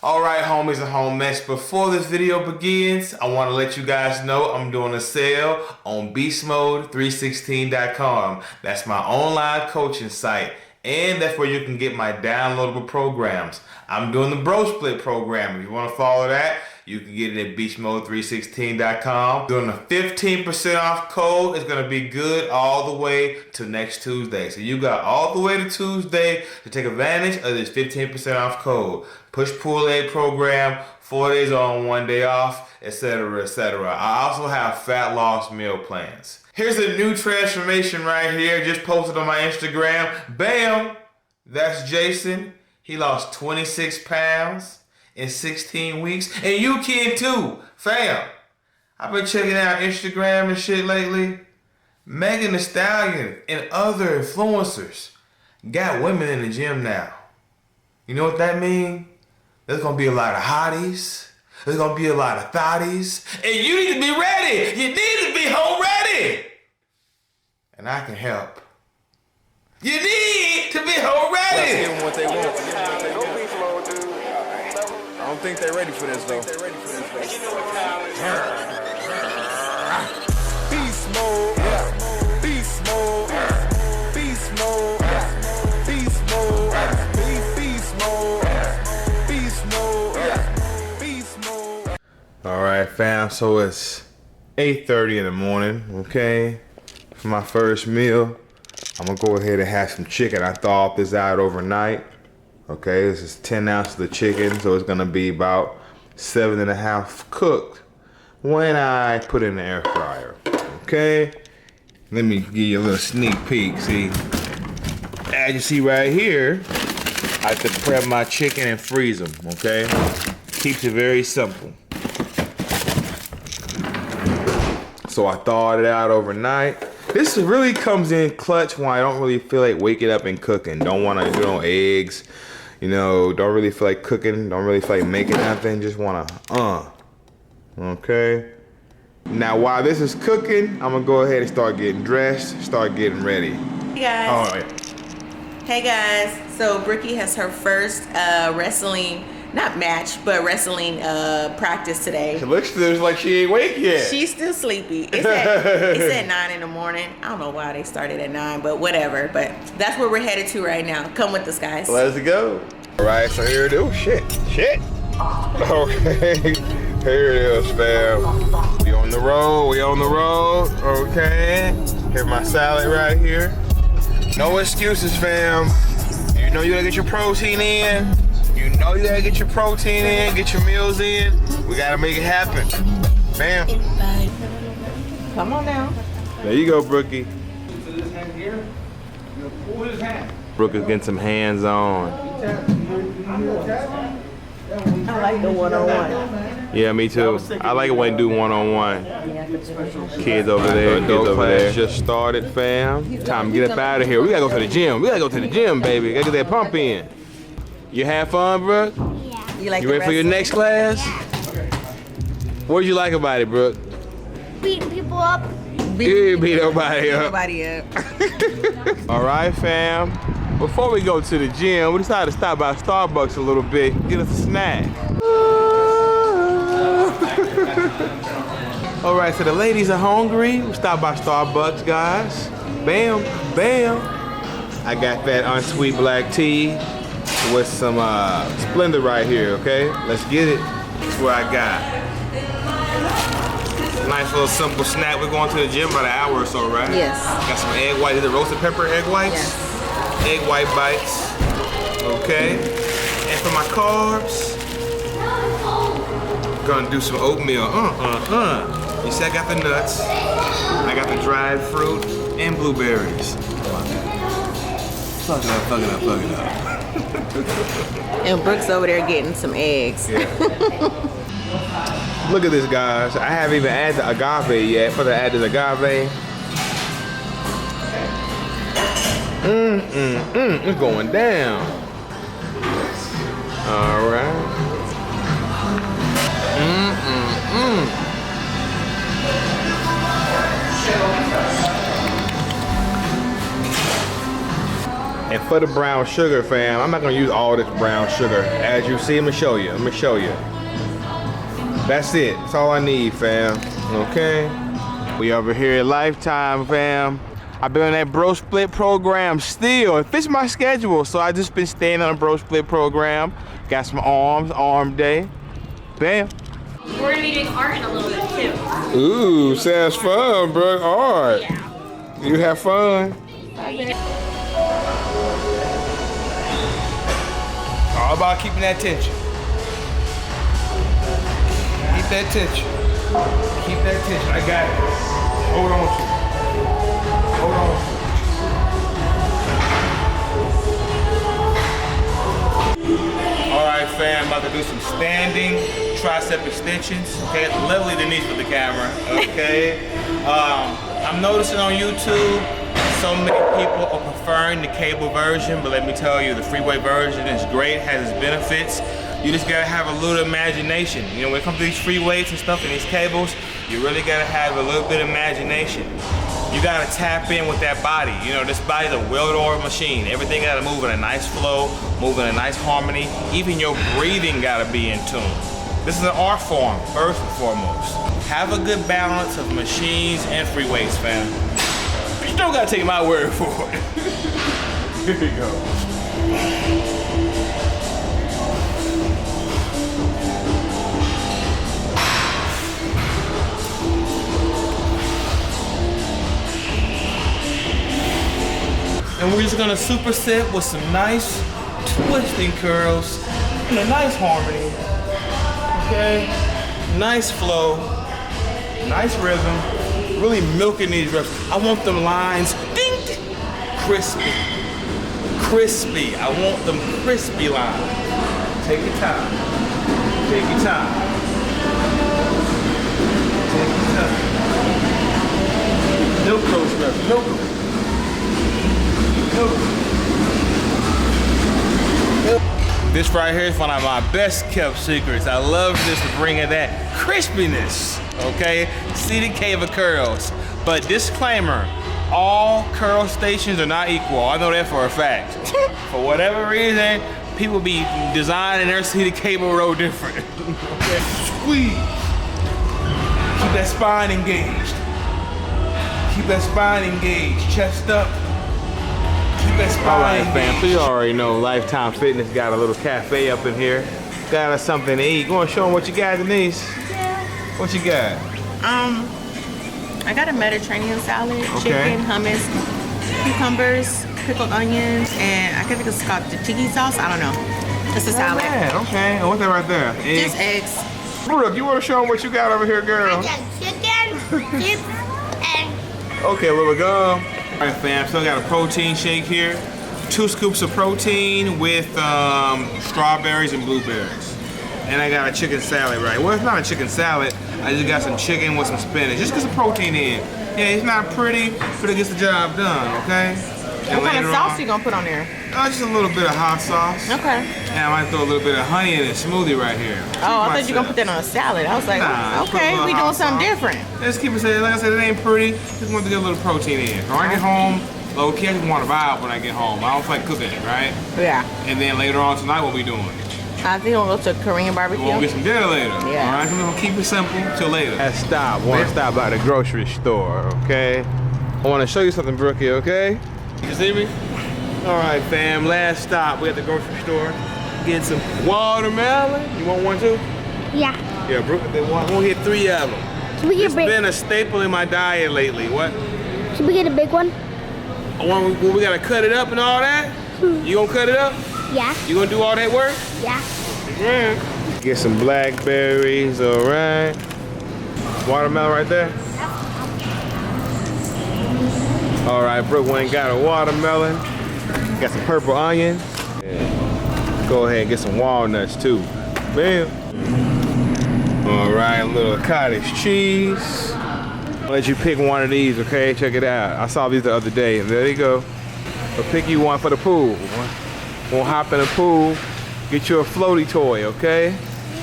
Alright homies and homies, before this video begins, I want to let you guys know I'm doing a sale on Beastmode316.com. That's my online coaching site, and that's where you can get my downloadable programs. I'm doing the Bro Split program. If you want to follow that, you can get it at Beastmode316.com. Doing a 15% off code. It's going to be good all the way to next Tuesday. So you got all the way to Tuesday to take advantage of this 15% off code. Push-pull leg program, 4 days on, 1 day off, etc., etc. I also have fat loss meal plans. Here's a new transformation right here. Just posted on my Instagram. Bam! That's Jason. He lost 26 pounds in 16 weeks. And you can too, fam. I've been checking out Instagram and shit lately. Megan Thee Stallion and other influencers got women in the gym now. You know what that means? There's gonna be a lot of hotties. There's gonna be a lot of thotties. And you need to be ready. You need to be home ready. And I can help. You need to be home ready. Let's give them what they want. I don't think they're ready for this though. Beast mode, beast mode, beast mode, beast mode, beast mode, beast mode, beast mode. All right, fam. So it's 8:30 in the morning. Okay, for my first meal, I'm gonna go ahead and have some chicken. I thawed this out overnight. Okay, this is 10 ounces of chicken, so it's gonna be about 7.5 cooked when I put it in the air fryer. Okay, let me give you a little sneak peek. See, as you see right here, I have to prep my chicken and freeze them. Okay, keeps it very simple. So I thawed it out overnight. This really comes in clutch when I don't really feel like waking up and cooking. Don't want to do no eggs. You know, don't really feel like cooking. Don't really feel like making nothing. Just want to, Okay. Now, while this is cooking, I'm going to go ahead and start getting dressed, start getting ready. Hey guys. All right. Hey guys. So Brookie has her first wrestling, not match, but wrestling practice today. She looks like she ain't awake yet. She's still sleepy. It's at 9 in the morning. I don't know why they started at 9, but whatever. But that's where we're headed to right now. Come with us, guys. Let's go. All right, so here it is. Oh, shit. Okay. Here it is, fam. We on the road. Okay. Here's my salad right here. No excuses, fam. You know you gotta get your protein in. You know you gotta get your protein in, get your meals in. We gotta make it happen. Bam. Come on now. There you go, Brookie. Brooke is getting some hands on. I like the one-on-one. Yeah, me too. I like it when they do one-on-one. Kids over there, just started, fam. Time to get up out of here. We gotta go to the gym. Baby. Gotta get that pump in. You have fun, Brooke? Yeah. You ready for your next class? Yeah. What did you like about it, Brooke? Beating people up. You beat nobody up. All right, fam. Before we go to the gym, we decided to stop by Starbucks a little bit, get us a snack. All right, so the ladies are hungry. We stopped by Starbucks, guys. Bam, bam. I got that unsweet black tea with some Splendor right here, okay? Let's get it. That's what I got. Nice little simple snack. We're going to the gym about an hour or so, right? Yes. Got some egg whites. Is it roasted pepper egg whites? Yes. Egg white bites. Okay. And for my carbs, gonna do some oatmeal. You see, I got the nuts. I got the dried fruit and blueberries. Fuck it up. And Brooke's over there getting some eggs. Yeah. Look at this, guys. I haven't even added the agave yet. For the added agave. It's going down. All right. And for the brown sugar, fam. I'm not gonna use all this brown sugar. As you see, I'm gonna show you. That's it. That's all I need, fam. Okay. We over here at Lifetime, fam. I've been on that bro split program still. It fits my schedule, so I just been staying on a bro split program. Got some arm day. Bam. We're gonna be doing art in a little bit too. Ooh, sounds fun, bro. Art. Yeah. You have fun. All about keeping that tension. Keep that tension. Keep that tension. I got it. Hold on to it. Hold on. All right, fam, about to do some standing tricep extensions. Okay, lovely Denise with the camera. Okay, I'm noticing on YouTube so many people are preferring the cable version, but let me tell you, the freeway version is great, has its benefits. You just gotta have a little imagination. You know, when it comes to these free weights and stuff and these cables, you really gotta have a little bit of imagination. You gotta tap in with that body. You know, this body's a well-oiled machine. Everything gotta move in a nice flow, move in a nice harmony. Even your breathing gotta be in tune. This is an art form, first and foremost. Have a good balance of machines and free weights, fam. But you don't gotta take my word for it. Here we go. And we're just gonna superset with some nice twisting curls and a nice harmony. Okay? Nice flow, nice rhythm. Really milking these reps. I want them lines ding, crispy. Crispy. I want them crispy lines. Take your time. Take your time. Take your time. Milk those reps. Milk them. This right here is one of my best kept secrets. I love just bringing that crispiness, okay? See the cave of curls. But disclaimer, all curl stations are not equal. I know that for a fact. For whatever reason, people be designing their seated cable row different. Okay? Squeeze. Keep that spine engaged. Keep that spine engaged. Chest up. All right, fam, so you already know Lifetime Fitness got a little cafe up in here. Got us something to eat. You want to show them what you got, Denise? Yeah. What you got? I got a Mediterranean salad, Okay. chicken, hummus, cucumbers, pickled onions, and I think it's called tzatziki sauce. I don't know. It's a salad. Man, okay. And what's that right there? Just eggs. Brooke, you want to show them what you got over here, girl? I got chicken, chips, and Okay, little gum. All right, fam, so I got a protein shake here. 2 scoops of protein with strawberries and blueberries. And I got a chicken salad, right? Well, it's not a chicken salad. I just got some chicken with some spinach. Just get some protein in. Yeah, it's not pretty, but it gets the job done, okay? And What kind of sauce on, you gonna put on there? just a little bit of hot sauce. Okay. And I might throw a little bit of honey in the smoothie right here. Oh, I thought you were gonna put that on a salad. I was like, Nah, okay, put a we little doing hot something sauce. different. Let's keep it saying, like I said, it ain't pretty. Just want to get a little protein in. When I get home, low key, I just want to vibe when I get home. I don't feel like cooking it, right? Yeah. And then later on tonight, what we doing? I think we'll go to Korean We're gonna barbecue. get some dinner later. Yeah. All right, so we're gonna keep it simple till later. Let's stop. Want to stop by the grocery store, okay? I want to show you something, Brookie, okay? You see me? All right, fam. Last stop. We at the grocery store. Getting some watermelon. You want one too? yeah. Yeah, Brooke. We'll get 3 of them. Should we get It's been a staple in my diet lately. What? Should we get a big one? We gotta cut it up and all that? You gonna cut it up? Yeah. You gonna do all that work? Yeah. Yeah. Get some blackberries, all right. Watermelon right there. All right, Brooke went and got a watermelon. Got some purple onions. Yeah. Go ahead and get some walnuts too. Bam. All right, a little cottage cheese. I'll let you pick one of these, okay? Check it out. I saw these the other day. There you go. I'll pick you one for the pool. We'll hop in the pool. Get you a floaty toy, okay?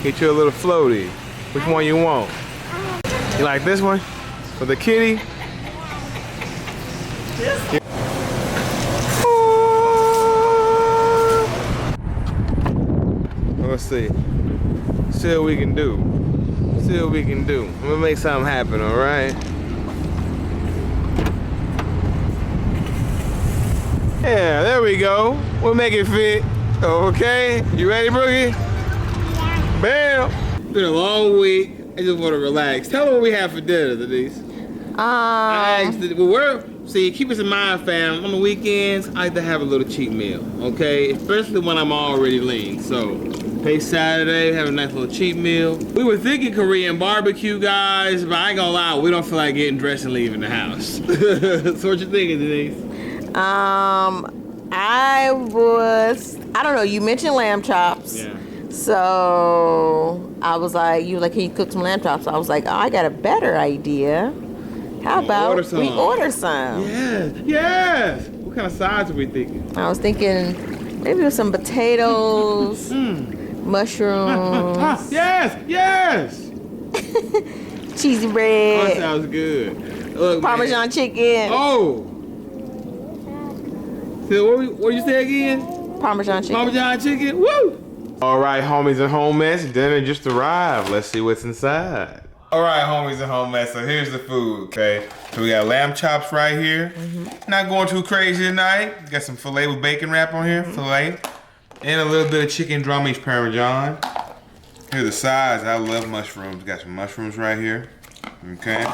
Get you a little floaty. Which one you want? You like this one? For the kitty? Yeah. 1, Let's see. See what we can do. See what we can do. I'm gonna make something happen, all right? Yeah, there we go. We'll make it fit. Okay, you ready, Brookie? Yeah. Bam! It's been a long week. I just want to relax. Tell them what we have for dinner, Denise. I asked, keep us in mind, fam. On the weekends, I like to have a little cheat meal, okay? Especially when I'm already lean. So, Saturday, have a nice little cheat meal. We were thinking Korean barbecue, guys, but I ain't gonna lie, we don't feel like getting dressed and leaving the house. So what you thinking, Denise? I don't know, you mentioned lamb chops. Yeah. So I was like, can you cook some lamb chops? So I was like, oh, I got a better idea. How about we order some? Yes. What kind of sides are we thinking? I was thinking maybe with some potatoes, mushrooms. Yes. Cheesy Oh, bread. that sounds good. Look, Parmesan man. chicken. Oh. So what you say again? Parmesan chicken. Parmesan chicken. Woo! All right, homies and homies, dinner just arrived. Let's see what's inside. All right, homies and homies, so here's the food, okay? So we got lamb chops right here. Not going too crazy tonight. Got some filet with bacon wrap on here, filet. And a little bit of chicken drummies parmesan. Here are the sides. I love mushrooms. Got some mushrooms right here, okay?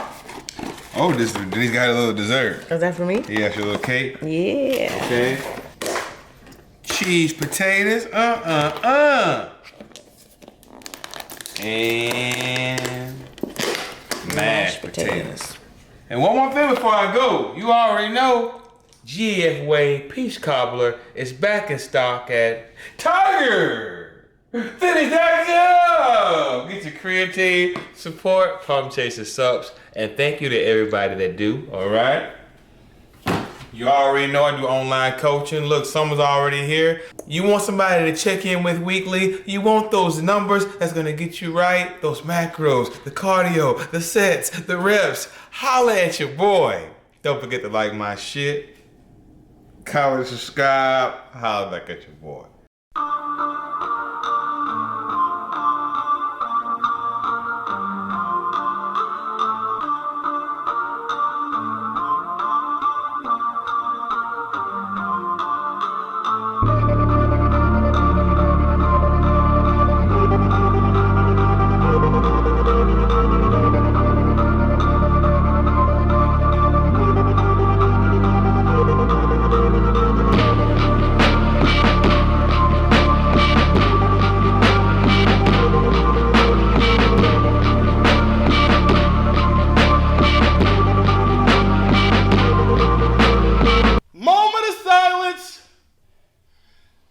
Oh, Denise got a little dessert. Is that for me? Yeah, your little cake. Yeah. Okay. Cheese potatoes. And mashed potatoes. And one more thing before I go. You already know GF Way Peach Cobbler is back in stock at Tiger. Finish that job. Get your creatine support, Palm Chaser subs, and thank you to everybody that do, all right? You already know I do online coaching. Look, summer's already here. You want somebody to check in with weekly. You want those numbers that's gonna get you right. Those macros, the cardio, the sets, the reps. Holla at your boy. Don't forget to like my shit. Comment, subscribe. Holla back at your boy.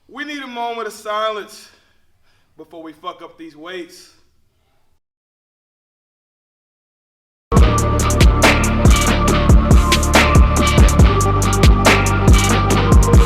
We need a moment of silence before we fuck up these weights.